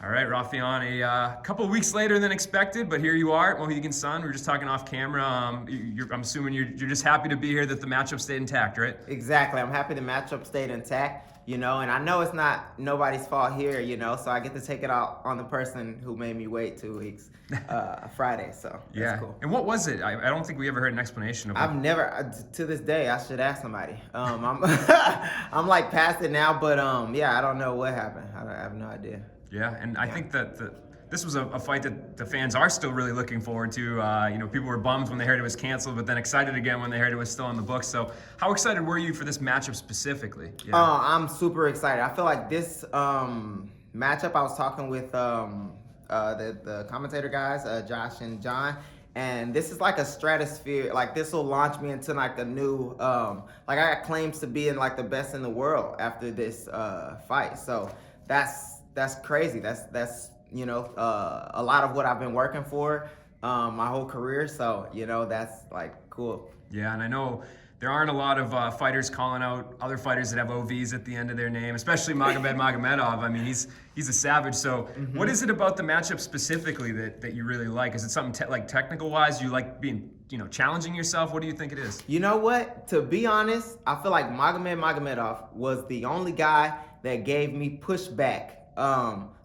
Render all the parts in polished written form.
All right, Raufeon, a couple of weeks later than expected, but here you are at Mohegan Sun. We were just talking off camera. I'm assuming you're just happy to be here, that the matchup stayed intact, right? Exactly. I'm happy the matchup stayed intact, and I know it's not nobody's fault here, so I get to take it out on the person who made me wait 2 weeks, Friday, so that's cool. And what was it? I don't think we ever heard an explanation of it. I've never, to this day, I should ask somebody. I'm I'm like past it now, but I don't know what happened. I have no idea. Yeah, and I think that this was a fight that the fans are still really looking forward to. People were bummed when they heard it was canceled, but then excited again when they heard it was still on the books. So how excited were you for this matchup specifically? Yeah. I'm super excited. I feel like this matchup, I was talking with the commentator guys, Josh and John, and this is like a stratosphere. Like, this will launch me into like a new, like, I got claims to being like the best in the world after this fight. So that's crazy. That's a lot of what I've been working for my whole career. So that's like cool. Yeah, and I know there aren't a lot of fighters calling out other fighters that have OVs at the end of their name, especially Magomed Magomedov. I mean, he's a savage. So what is it about the matchup specifically that you really like? Is it something like technical wise? You like being challenging yourself? What do you think it is? You know what? To be honest, I feel like Magomed Magomedov was the only guy that gave me pushback.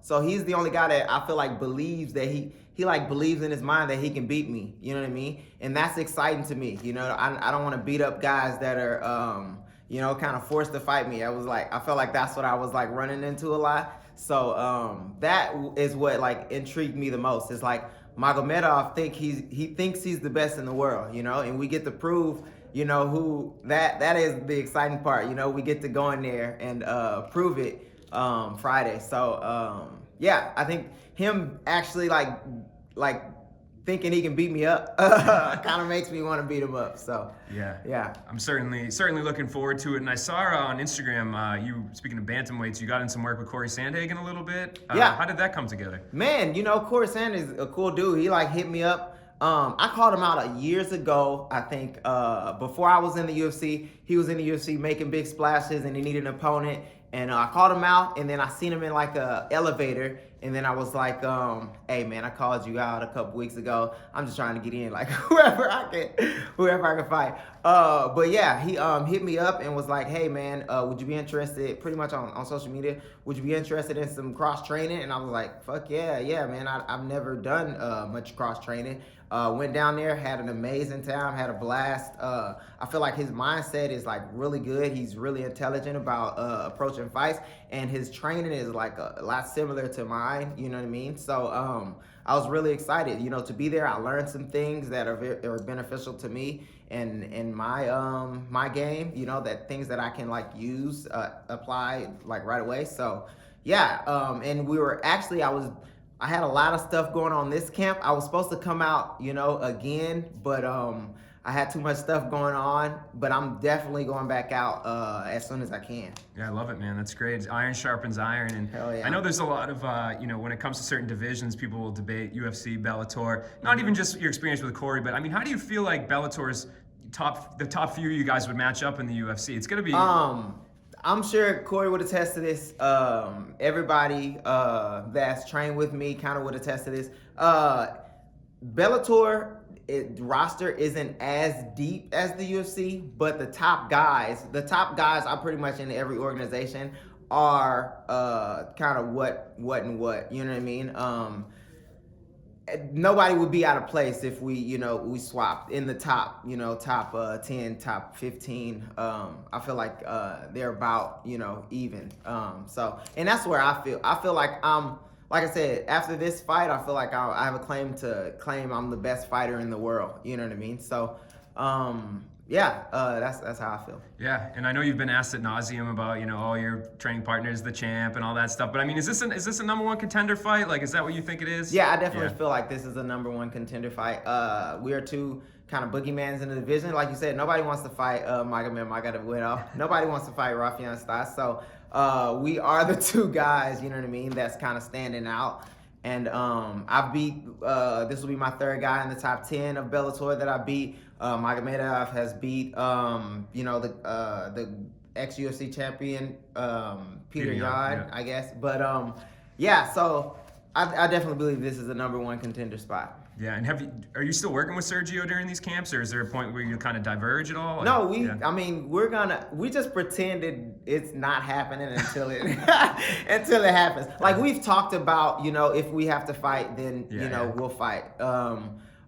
So he's the only guy that I feel like believes that he like believes in his mind that he can beat me. You know what I mean? And that's exciting to me. I don't want to beat up guys that are, kind of forced to fight me. I felt like that's what I was like running into a lot. So, that is what like intrigued me the most. It's like Magomedov he thinks he's the best in the world, and we get to prove, who that is the exciting part. We get to go in there and, prove it. Friday. So I think him actually like thinking he can beat me up kind of makes me want to beat him up. So yeah. I'm certainly looking forward to it. And I saw on Instagram, you, speaking of bantamweights, you got in some work with Cory Sandhagen a little bit. How did that come together? Man, Cory Sandhagen is a cool dude. He like hit me up. I called him out years ago, I think, before I was in the UFC. He was in the UFC making big splashes and he needed an opponent. And I called him out, and then I seen him in like a elevator, and then I was like, "Hey man, I called you out a couple weeks ago. I'm just trying to get in, like whoever I can fight." But yeah, he hit me up and was like, "Hey man, would you be interested?" Pretty much on social media, would you be interested in some cross training? And I was like, "Fuck yeah, man. I've never done much cross training." Went down there, had an amazing time, had a blast. I feel like his mindset is like really good. He's really intelligent about approaching fights, and his training is like a lot similar to mine. You know what I mean? So I was really excited, to be there. I learned some things that are beneficial to me in my game. That things that I can like use, apply like right away. So yeah, and we were actually I had a lot of stuff going on this camp. I was supposed to come out, again, but I had too much stuff going on. But I'm definitely going back out as soon as I can. Yeah, I love it, man. That's great. Iron sharpens iron. And hell yeah. I know there's a lot of, when it comes to certain divisions, people will debate UFC, Bellator. Not even just your experience with Cory, but I mean, how do you feel like Bellator's the top few you guys would match up in the UFC? It's going to be... I'm sure Cory would attest to this. Everybody that's trained with me kind of would attest to this. Bellator roster isn't as deep as the UFC, but the top guys are pretty much in every organization are kind of what, you know what I mean? Nobody would be out of place if we swapped in the top 10, top 15. I feel like they're about, even. And that's where I feel like like I said, after this fight, I feel like I have a claim I'm the best fighter in the world. You know what I mean? So, that's how I feel. Yeah, and I know you've been asked ad nauseum about all your training partners, the champ, and all that stuff. But I mean, is this a number one contender fight? Like, is that what you think it is? Yeah, I definitely feel like this is a number one contender fight. We are two kind of boogeymans in the division. Like you said, nobody wants to fight Magomed Magomedov. Nobody wants to fight Raufeon Stots. So we are the two guys, you know what I mean, that's kind of standing out. And I beat, this will be my third guy in the top 10 of Bellator that I beat. Magomedov has beat, the ex-UFC champion, Peter Yan, I guess. But, so I definitely believe this is a #1 contender spot. Yeah, and are you still working with Sergio during these camps, or is there a point where you kind of diverge at all? No, Yeah. I mean, we just pretended it's not happening until it until it happens. Like we've talked about, if we have to fight, then we'll fight.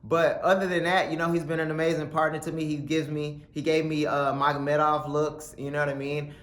But other than that, he's been an amazing partner to me. He gave me Magomedov looks. You know what I mean?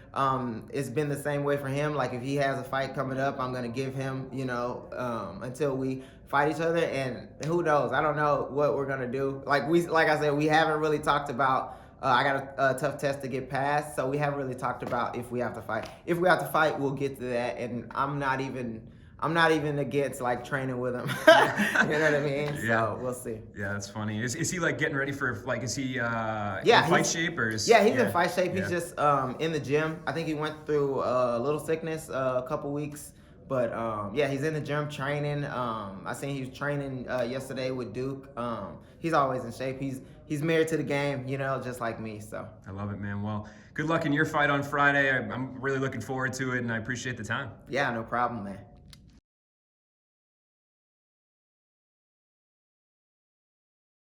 It's been the same way for him. Like if he has a fight coming up, I'm gonna give him, until we fight each other. And who knows? I don't know what we're gonna do. Like I said, we haven't really talked about. I got a tough test to get past, so we haven't really talked about if we have to fight. If we have to fight, we'll get to that. And I'm not even against like training with him. You know what I mean? So we'll see. Yeah, that's funny. Is he like getting ready for is he in fight shape or is? Yeah, he's in fight shape. He's just in the gym. I think he went through a little sickness a couple weeks, but he's in the gym training. I seen he was training yesterday with Duke. He's always in shape. He's married to the game, just like me. So I love it, man. Well, good luck in your fight on Friday. I'm really looking forward to it, and I appreciate the time. Yeah, no problem, man.